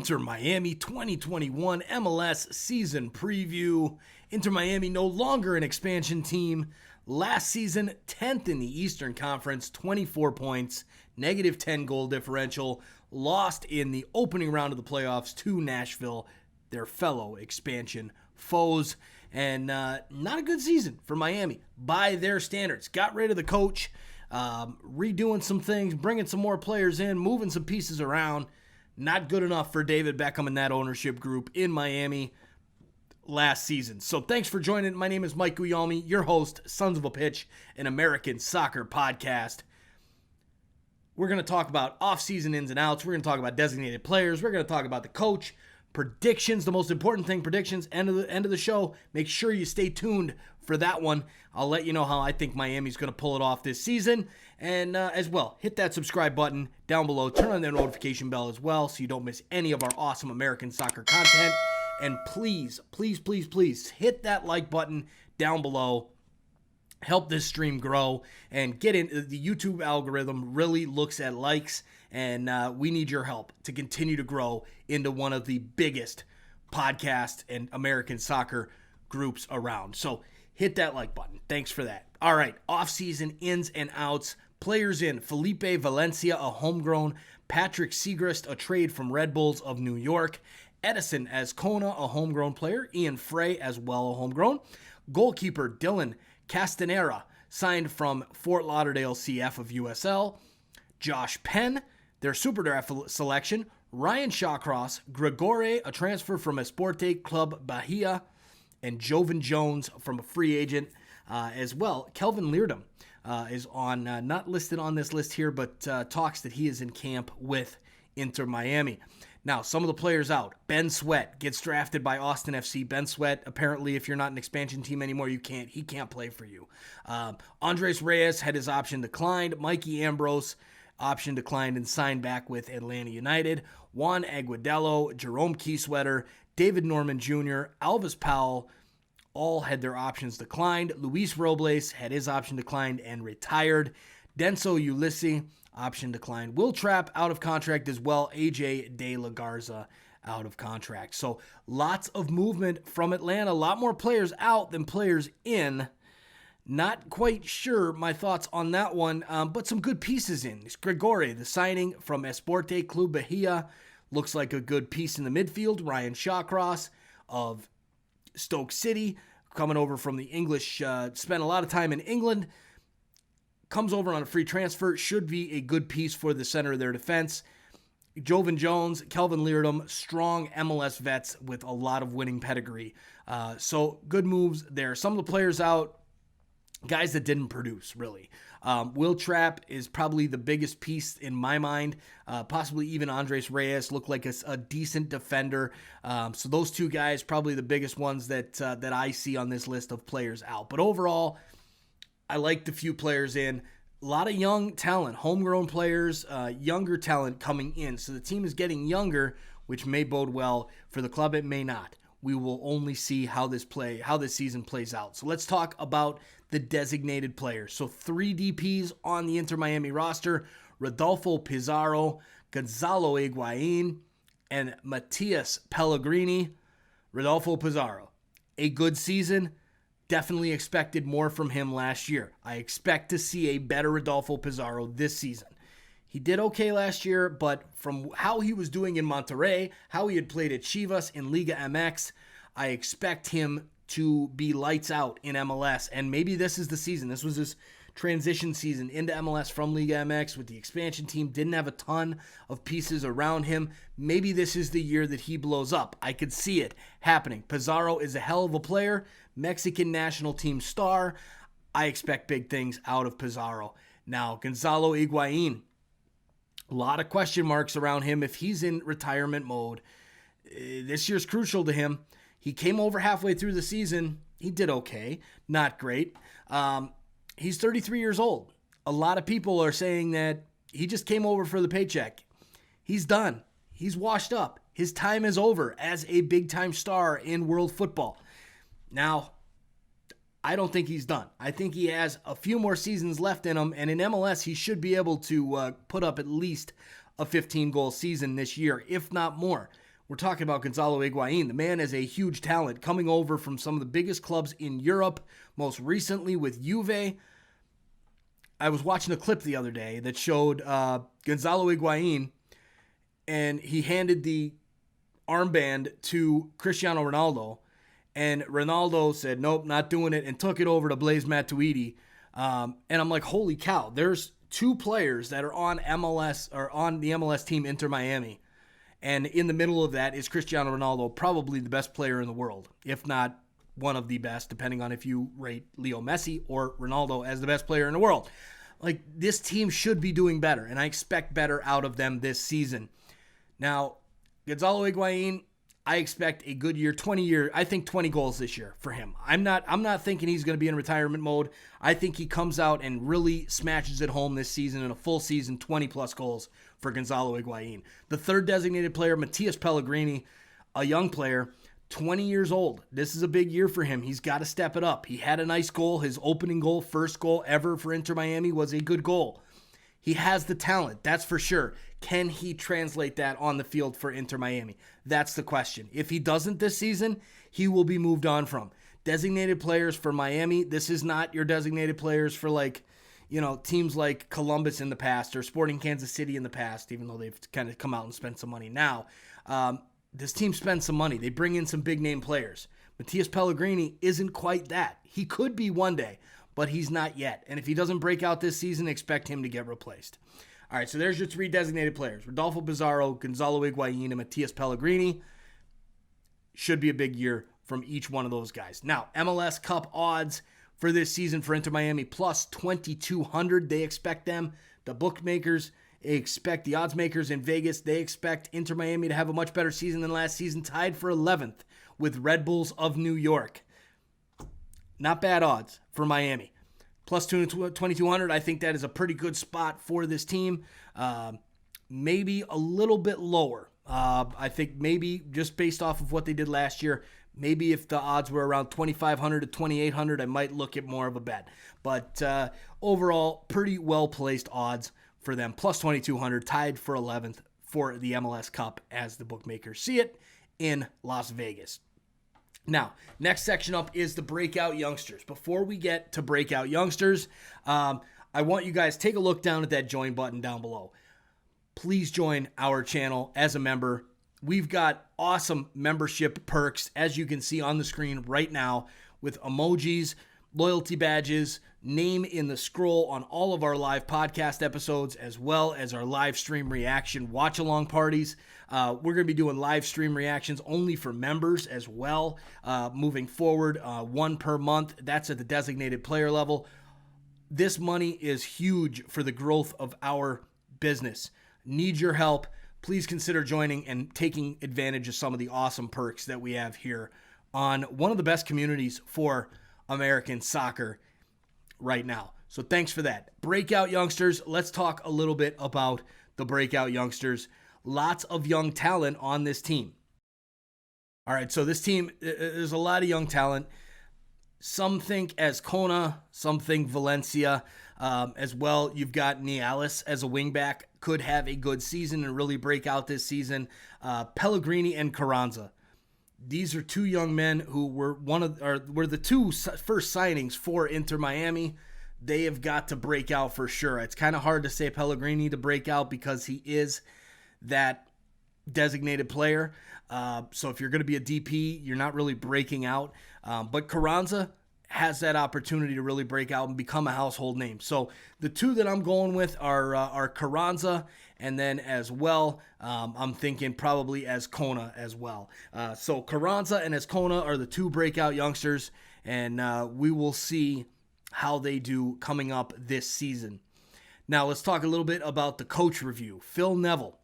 Inter Miami 2021 MLS season preview. Inter Miami no longer an expansion team. Last season, 10th in the Eastern Conference, 24 points, negative 10 goal differential, lost in the opening round of the playoffs to Nashville, their fellow expansion foes. And not a good season for Miami by their standards. Got rid of the coach, redoing some things, bringing some more players in, moving some pieces around. Not good enough for David Beckham and that ownership group in Miami last season. So thanks for joining. My name is Mike Guglielmi, your host, Sons of a Pitch, an American soccer podcast. We're going to talk about off-season ins and outs. We're going to talk about designated players. We're going to talk about the coach, predictions, the most important thing, predictions, end of the show. Make sure you stay tuned for that one. I'll let you know how I think Miami's going to pull it off this season. And as well, hit that subscribe button down below. Turn on that notification bell as well so you don't miss any of our awesome American soccer content. And please, please, please, please hit that like button down below. Help this stream grow and get in. The YouTube algorithm really looks at likes, and we need your help to continue to grow into one of the biggest podcast and American soccer groups around. So hit that like button. Thanks for that. All right, off-season ins and outs. Players in: Felipe Valencia, a homegrown; Patrick Segrist, a trade from Red Bulls of New York; Edison Azcona, a homegrown player; Ian Frey, as well, a homegrown; goalkeeper Dylan Castanera, signed from Fort Lauderdale CF of USL; Josh Penn, their Super Draft selection; Ryan Shawcross; Gregore, a transfer from Esporte Club Bahia; and Jovan Jones from a free agent as well. Kelvin Leerdam is on, not listed on this list here, but talks that he is in camp with Inter Miami. Now, some of the players out. Ben Sweat gets drafted by Austin FC. Ben Sweat, apparently, if you're not an expansion team anymore, he can't play for you. Andres Reyes had his option declined. Mikey Ambrose, option declined and signed back with Atlanta United. Juan Aguadelo, Jerome Kieswetter, David Norman Jr., Alvis Powell, all had their options declined. Luis Robles had his option declined and retired. Denso Ulisi, option declined. Will Trapp out of contract as well. AJ De La Garza out of contract. So lots of movement from Atlanta. A lot more players out than players in. Not quite sure my thoughts on that one, but some good pieces in. Gregore, the signing from Esporte Club Bahia, looks like a good piece in the midfield. Ryan Shawcross of Stoke City, coming over from the English, spent a lot of time in England, comes over on a free transfer, should be a good piece for the center of their defense. Jovan Jones, Kelvin Leerdam, strong MLS vets with a lot of winning pedigree. So good moves there. Some of the players out, guys that didn't produce, really. Will Trapp is probably the biggest piece in my mind. Possibly even Andres Reyes looked like a decent defender. So those two guys, probably the biggest ones that I see on this list of players out. But overall, I like the few players in. A lot of young talent, homegrown players, younger talent coming in. So the team is getting younger, which may bode well for the club. It may not. We will only see how this season plays out. So let's talk about the designated players. So 3 DPs on the Inter Miami roster: Rodolfo Pizarro, Gonzalo Iguain, and Matias Pellegrini. Rodolfo Pizarro, a good season. Definitely expected more from him last year. I expect to see a better Rodolfo Pizarro this season. He did okay last year, but from how he was doing in Monterrey, how he had played at Chivas in Liga MX, I expect him to be lights out in MLS. And maybe this is the season. This was his transition season into MLS from Liga MX with the expansion team. Didn't have a ton of pieces around him. Maybe this is the year that he blows up. I could see it happening. Pizarro is a hell of a player. Mexican national team star. I expect big things out of Pizarro. Now, Gonzalo Iguain. A lot of question marks around him if he's in retirement mode. This year's crucial to him. He came over halfway through the season. He did okay. Not great. He's 33 years old. A lot of people are saying that he just came over for the paycheck. He's done. He's washed up. His time is over as a big-time star in world football. Now, I don't think he's done. I think he has a few more seasons left in him, and in MLS, he should be able to put up at least a 15-goal season this year, if not more. We're talking about Gonzalo Iguain. The man is a huge talent coming over from some of the biggest clubs in Europe, most recently with Juve. I was watching a clip the other day that showed Gonzalo Iguain, and he handed the armband to Cristiano Ronaldo, and Ronaldo said, nope, not doing it, and took it over to Blaise Matuidi. And I'm like, holy cow, there's two players that are on MLS or on the MLS team Inter Miami. And in the middle of that is Cristiano Ronaldo, probably the best player in the world, if not one of the best, depending on if you rate Leo Messi or Ronaldo as the best player in the world. Like, this team should be doing better, and I expect better out of them this season. Now, Gonzalo Iguain, I expect a good year, 20 goals this year for him. I'm not thinking he's going to be in retirement mode. I think he comes out and really smashes it home this season in a full season, 20-plus goals for Gonzalo Iguain. The third designated player, Matías Pellegrini, a young player, 20 years old. This is a big year for him. He's got to step it up. He had a nice goal. His opening goal, first goal ever for Inter Miami, was a good goal. He has the talent, that's for sure. Can he translate that on the field for Inter Miami? That's the question. If he doesn't this season, he will be moved on from. Designated players for Miami, this is not your designated players for teams like Columbus in the past or Sporting Kansas City in the past, even though they've kind of come out and spent some money now. This team spends some money. They bring in some big-name players. Matías Pellegrini isn't quite that. He could be one day, but he's not yet. And if he doesn't break out this season, expect him to get replaced. All right, so there's your three designated players. Rodolfo Pizarro, Gonzalo Iguain, and Matías Pellegrini. Should be a big year from each one of those guys. Now, MLS Cup odds for this season for Inter Miami, plus 2,200. They expect them. The bookmakers expect, the odds makers in Vegas, they expect Inter Miami to have a much better season than last season, tied for 11th with Red Bulls of New York. Not bad odds for Miami. Plus 2,200, I think that is a pretty good spot for this team. Maybe a little bit lower. I think maybe just based off of what they did last year, maybe if the odds were around 2,500 to 2,800, I might look at more of a bet. But overall, pretty well-placed odds for them. Plus 2,200, tied for 11th for the MLS Cup as the bookmakers see it in Las Vegas. Now, next section up is the Breakout Youngsters. Before we get to Breakout Youngsters, I want you guys to take a look down at that join button down below. Please join our channel as a member. We've got awesome membership perks, as you can see on the screen right now, with emojis, loyalty badges, name in the scroll on all of our live podcast episodes, as well as our live stream reaction watch-along parties. We're going to be doing live stream reactions only for members as well, moving forward, one per month. That's at the designated player level. This money is huge for the growth of our business. Need your help. Please consider joining and taking advantage of some of the awesome perks that we have here on one of the best communities for American soccer right now. So thanks for that. Breakout Youngsters, let's talk a little bit about the Breakout Youngsters. Lots of young talent on this team. All right, so this team, there's a lot of young talent. Some think Azcona, some think Valencia as well. You've got Nialis as a wingback, could have a good season and really break out this season. Pellegrini and Carranza. These are two young men who were the two first signings for Inter Miami. They have got to break out for sure. It's kind of hard to say Pellegrini to break out because he is that designated player. So if you're going to be a DP, you're not really breaking out. But Carranza has that opportunity to really break out and become a household name. So the two that I'm going with are Carranza, and then as well, I'm thinking probably Azcona as well. So Carranza and Azcona are the two breakout youngsters, and we will see how they do coming up this season. Now let's talk a little bit about the coach review. Phil Neville,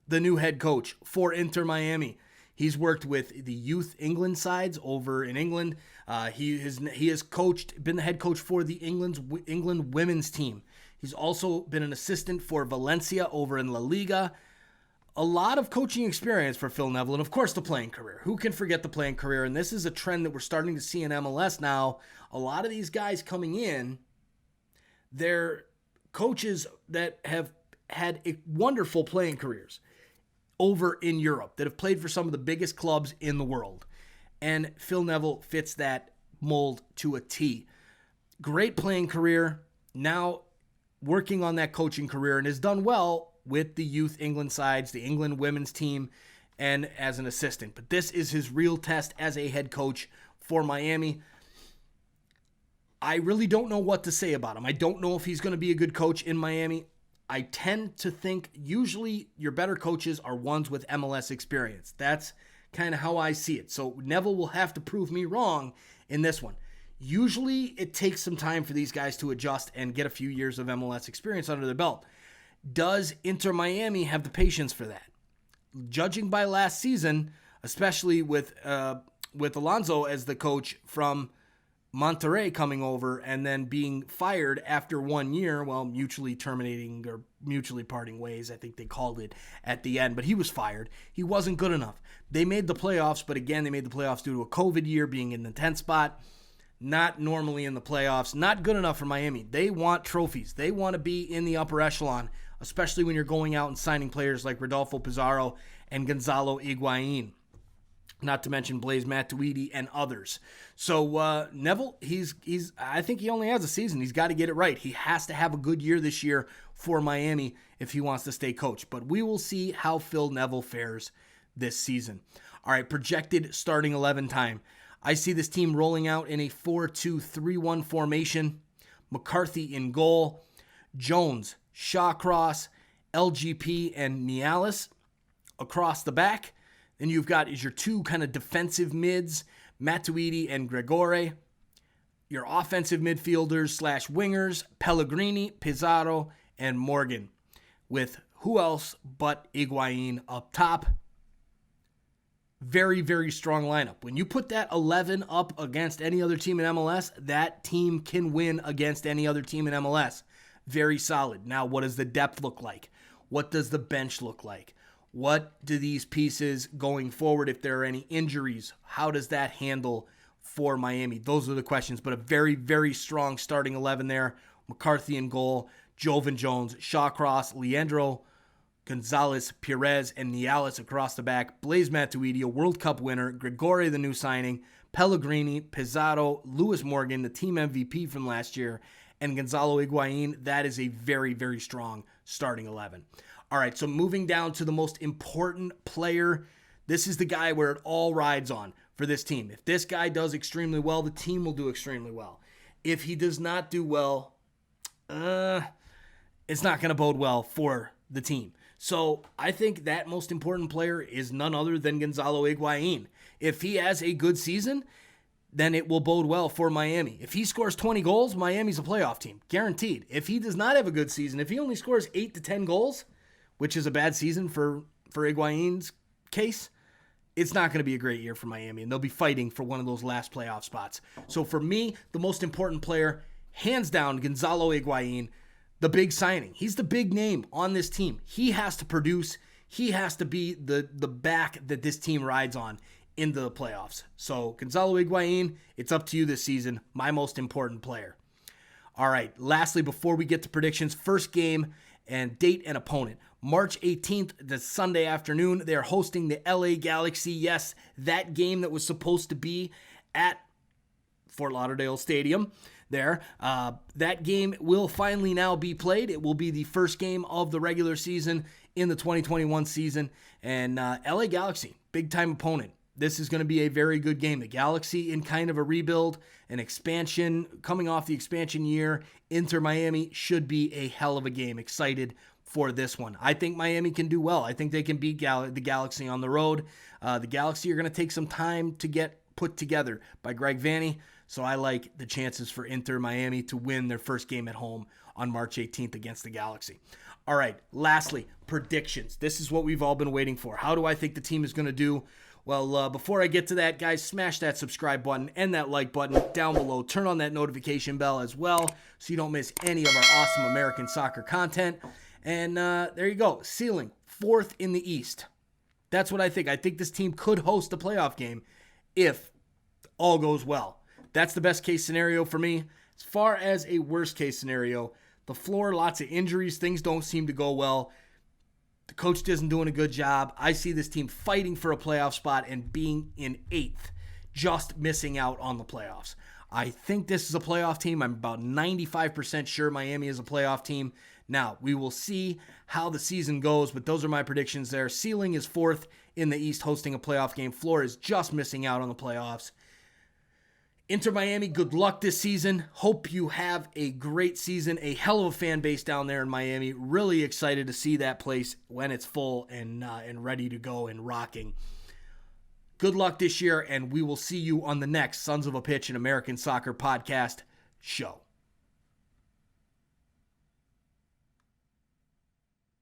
the new head coach for Inter Miami. He's worked with the youth England sides over in England. He has been the head coach for the England women's team. He's also been an assistant for Valencia over in La Liga. A lot of coaching experience for Phil Neville, and of course the playing career. Who can forget the playing career? And this is a trend that we're starting to see in MLS now. A lot of these guys coming in, they're coaches that have had wonderful playing careers. over in Europe that have played for some of the biggest clubs in the world. And Phil Neville fits that mold to a T. Great playing career, now working on that coaching career, and has done well with the youth England sides, the England women's team, and as an assistant. But this is his real test as a head coach for Miami. I really don't know what to say about him. I don't know if he's going to be a good coach in Miami. I tend to think usually your better coaches are ones with MLS experience. That's kind of how I see it. So Neville will have to prove me wrong in this one. Usually it takes some time for these guys to adjust and get a few years of MLS experience under their belt. Does Inter Miami have the patience for that? Judging by last season, especially with Alonso as the coach from Monterrey coming over and then being fired after 1 year, well, mutually terminating or mutually parting ways, I think they called it at the end, but he was fired. He wasn't good enough. They made the playoffs, but again, they made the playoffs due to a COVID year, being in the 10th spot. Not normally in the playoffs. Not good enough for Miami. They want trophies. They want to be in the upper echelon, especially when you're going out and signing players like Rodolfo Pizarro and Gonzalo Iguain. Not to mention Blaise Matuidi and others. So Neville, I think he only has a season. He's got to get it right. He has to have a good year this year for Miami if he wants to stay coach. But we will see how Phil Neville fares this season. All right, projected starting 11 time. I see this team rolling out in a 4-2-3-1 formation. McCarthy in goal. Jones, Shawcross, LGP, and Nialis across the back. Then you've got is your two kind of defensive mids, Matuidi and Gregore. Your offensive midfielders / wingers, Pellegrini, Pizarro, and Morgan. With who else but Iguain up top. Very, very strong lineup. When you put that 11 up against any other team in MLS, that team can win against any other team in MLS. Very solid. Now, what does the depth look like? What does the bench look like? What do these pieces going forward, if there are any injuries, how does that handle for Miami? Those are the questions, but a very, very strong starting 11 there. McCarthy in goal, Jovan Jones, Shawcross, Leandro Gonzalez, Perez, and Nialis across the back. Blaise Matuidi, a World Cup winner. Gregore, the new signing. Pellegrini, Pizarro, Lewis Morgan, the team MVP from last year. And Gonzalo Iguain. That is a very, very strong starting 11. All right, so moving down to the most important player. This is the guy where it all rides on for this team. If this guy does extremely well, the team will do extremely well. If he does not do well, it's not going to bode well for the team. So I think that most important player is none other than Gonzalo Iguain. If he has a good season, then it will bode well for Miami. If he scores 20 goals, Miami's a playoff team, guaranteed. If he does not have a good season, if he only scores 8 to 10 goals, which is a bad season for Iguain's case, it's not going to be a great year for Miami, and they'll be fighting for one of those last playoff spots. So for me, the most important player, hands down, Gonzalo Iguain, the big signing. He's the big name on this team. He has to produce. He has to be the back that this team rides on into the playoffs. So Gonzalo Iguain, it's up to you this season, my most important player. All right, lastly, before we get to predictions, first game and date and opponent. March 18th, the Sunday afternoon, they're hosting the LA Galaxy. Yes, that game that was supposed to be at Fort Lauderdale Stadium there. That game will finally now be played. It will be the first game of the regular season in the 2021 season. And LA Galaxy, big-time opponent. This is going to be a very good game. The Galaxy in kind of a rebuild, an expansion, coming off the expansion year. Inter Miami should be a hell of a game. Excited for this one. I think Miami can do well. I think they can beat the Galaxy on the road. The Galaxy are going to take some time to get put together by Greg Vanney, so I like the chances for Inter Miami to win their first game at home on March 18th against the Galaxy. All right, lastly, predictions. This is what we've all been waiting for. How do I think the team is going to do? Well, before I get to that, guys, smash that subscribe button and that like button down below. Turn on that notification bell as well so you don't miss any of our awesome American soccer content. And there you go. Ceiling, 4th in the East. That's what I think. I think this team could host a playoff game if all goes well. That's the best case scenario for me. As far as a worst case scenario, the floor, lots of injuries, things don't seem to go well. The coach isn't doing a good job. I see this team fighting for a playoff spot and being in 8th, just missing out on the playoffs. I think this is a playoff team. I'm about 95% sure Miami is a playoff team. Now, we will see how the season goes, but those are my predictions there. Ceiling is 4th in the East, hosting a playoff game. Floor is just missing out on the playoffs. Inter Miami, good luck this season. Hope you have a great season. A hell of a fan base down there in Miami. Really excited to see that place when it's full and ready to go and rocking. Good luck this year, and we will see you on the next Sons of a Pitch and American Soccer podcast show.